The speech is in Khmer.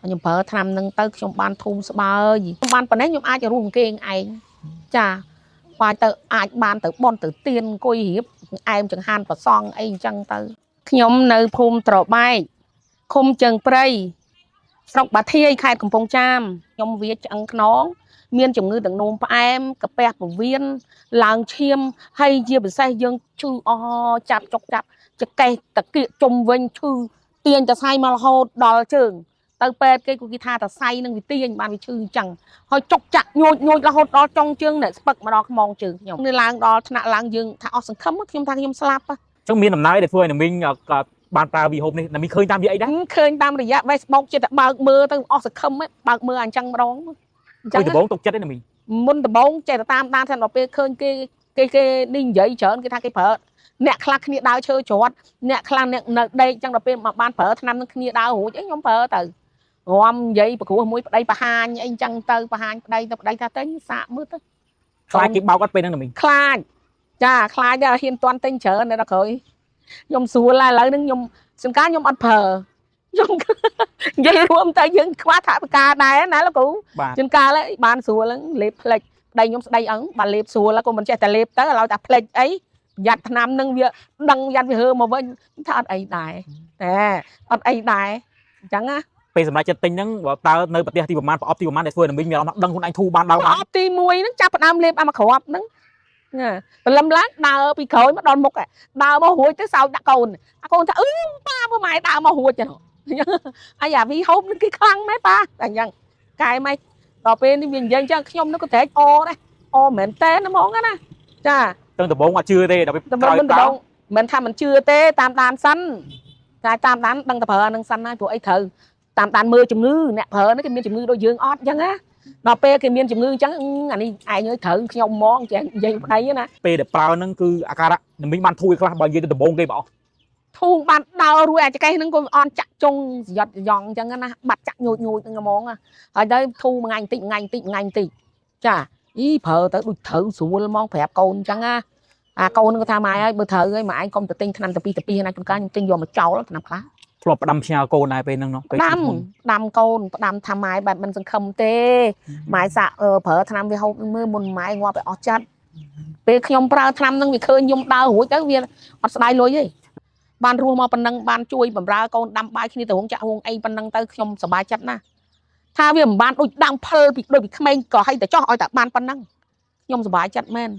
ខ្ញុំប្រើឆ្នាំនឹងទៅខ្ញុំបានធូរស្បើយខ្ញុំបានប៉ុណ្ណេះខ្ញុំអាចរួមគេឯងចាបើទៅអាចបានទៅបនទៅទៀនអង្គុយរៀបអែមចង្ហាន់ប្រសងអីអញ្ចឹងទៅខ្ញុំនៅភូមិត្របែកឃុំជើងព្រៃស្រុកបាធាយខេត្តកំពង់ចាមខ្ញុំវាឆ្អឹងខ្នងមានជំងឺទឹកនោមផ្អែមកាពះពោះវៀនឡើងឈាមហើយជាពិសេសយើងឈឺអចាប់ចុកចាប់ចកេះតាគៀកជុំវិញឈឺទាញតសៃមករហូតដល់ជើងទៅពេទ្យគេថាតសៃនឹងវាទាញបានវាឈឺអញ្ចឹងហើយចុកចាក់ញូចរហូតដល់ចុងជើងអ្នកស្ពឹកមកដល់ខ្មងជើងខ្ញុំនៅឡើងដល់ថ្នាក់ឡើងយើងថាអស់សង្ឃឹមខ្ញុំថាខ្ញុំស្លាប់អញ្ចឹងមានដំណើរដែលធ្វើឲ្យណាមីងក៏បានប្រើវីហូបនេះណាមីងឃើញតាមវាអីដែរឃើញតាមរយៈ Facebook ចិត្តតែបើកមើលទៅអស់សង្ឃឹមបើកមើលអញ្ចឹងម្ដងអញ្ចឹងដំបងទុកចិត្តឯណាមីងមុនដំបងចេះតែតាមដានថាដល់ពេលឃើញគេនេះនិយាយច្រើនគេថាគេប្រើអ្នកខ្លះគ្នាដើរឈើច្រត់អ្នកខ្លះអ្នកនៅដេកអញ្ចឹងដល់ពេលមកបានប្រើឆ្នាំនឹងគ្នាដើររួចអីខ្ញុំប្រើទៅរំនិយាយប្រគ្រោះមួយប្តីបរហាញអីអញ្ចឹងទៅបរហាញប្តីទៅប្តីថាទៅសាកមើលទៅខ្លាចគេបោកអត់ពេលហ្នឹងណាមីងខ្លាចចាខ្លាចតែហ៊ានទាន់ទិញច្រើននៅដល់ក្រោយខ្ញុំស្រួលឡើយឥឡូវហ្នឹងខ្ញុំសង្ការខ្ញុំអត់ប្រើខ្ញុំនិយាយរួមទៅយើងខ្វះថវិកាដែរណាលោកគ្រូជួនកាលបានស្រួលហ្នឹងលេបផ្លេចប្តីខ្ញុំស្ដីអឹងបានលេបស្រួលក៏មិនចេះតែលេបទៅឥឡូវតែផ្លេចអីប្រយ័ត្នឆ្នាំនឹងវាដឹងប្រយ័ត្នវាហើមកវិញថាអត់អីដែរតែអត់អីដែរអញ្ចឹងណាពេលសម្រាប់ចិត្តទិញហ្នឹងតើនៅប្រទេសទីប្រមាណប្រអប់ទីប្រមាណដែលធ្វើឲ្យណាមីងមានដឹងខ្លួនឯងធូរបានដល់ប្រអប់ទី1ហ្នឹងចាប់ផ្ដើមលេបអាមកគ្រាប់ហ្នឹងព្រលឹមឡើងដើរពីក្រោយមកដល់មុខដើរមករួចទៅសោកដាក់កូនអាកូនថាប៉ាមើលម៉ែដើរមករួចចឹងអាយ៉ាវីហូបនឹងគេខ្លាំងម៉េចប៉ាតែអញ្ចឹងកែម៉េចដល់ពេលនេះវានិយាយអញ្ចឹងខ្ញុំនឹងក៏ត្រេកអដែរអមែនតើហ្មងណាចាទៅដំបងអត់ជឿទេដល់ពេលក្រោយដំបងមិនថាមិនជឿទេតាមដានសិនតែតាមដានដឹងតែប្រើនឹងសិនហើយព្រោះអីត្រូវតាមដានមើលជំងឺអ្នកប្រើនេះគេមានជំងឺដូចយើងអត់អញ្ចឹងណាដល់ពេលគេមានជំងឺអញ្ចឹងអានេះឯងត្រូវខ្ញុំហ្មងចេះនិយាយប្តីណាពេលដែលប្រើហ្នឹងគឺអាការៈណាមីងបានធូរខ្លះបើនិយាយទៅដំបងគេបងធូរបានដើររួចអាចកេះហ្នឹងក៏អន់ចាក់ចុងស្យត់យ៉ងអញ្ចឹងណាបាត់ចាក់ញូចហ្នឹងហ្មងហើយទៅធូរមួយថ្ងៃបន្តិចចាអីប្រើទៅដូចត្រូវស្រួលហ្មងប្រាប់កូនអញ្ចឹងណាអាកូនហ្នឹងក៏ថាម៉ែហើយបើត្រូវហើយម៉ែឯងកុំទៅទិញថ្នាំទៅណាជួនកាលខ្ញុំទិញយកមកចោលថ្នាំខ្លះធ្លាប់ផ្ដាំផ្ញើកូនដែរពេលហ្នឹងពេលផ្ដាំកូនផ្ដាំថាម៉ែបែបមិនសង្ឃឹមទេម៉ែសាក់ប្រើថ្នាំវាហូបមើលមុនម៉ែងាប់ឲ្យអស់ចិត្តពេលខ្ញុំប្រើថ្នាំហ្នឹងវាឃើញខ្ញុំដើររួចទៅវាអត់ស្ដាយលុយទេបានរស់មកប៉ុណ្ណឹងបានជួយបម្រើកូនដាំបាយគ្នាទៅរងចាក់រងអីប៉ុណ្ណឹងទៅខ្ញុំសប្បាយចិត្តណាស់ថាវាមិនបានដូចដាំផលពីដូចពីក្មេងក៏ឲ្យតែចោះឲ្យតែបានប៉ុណ្ណឹងខ្ញុំសប្បាយចិត្តមែន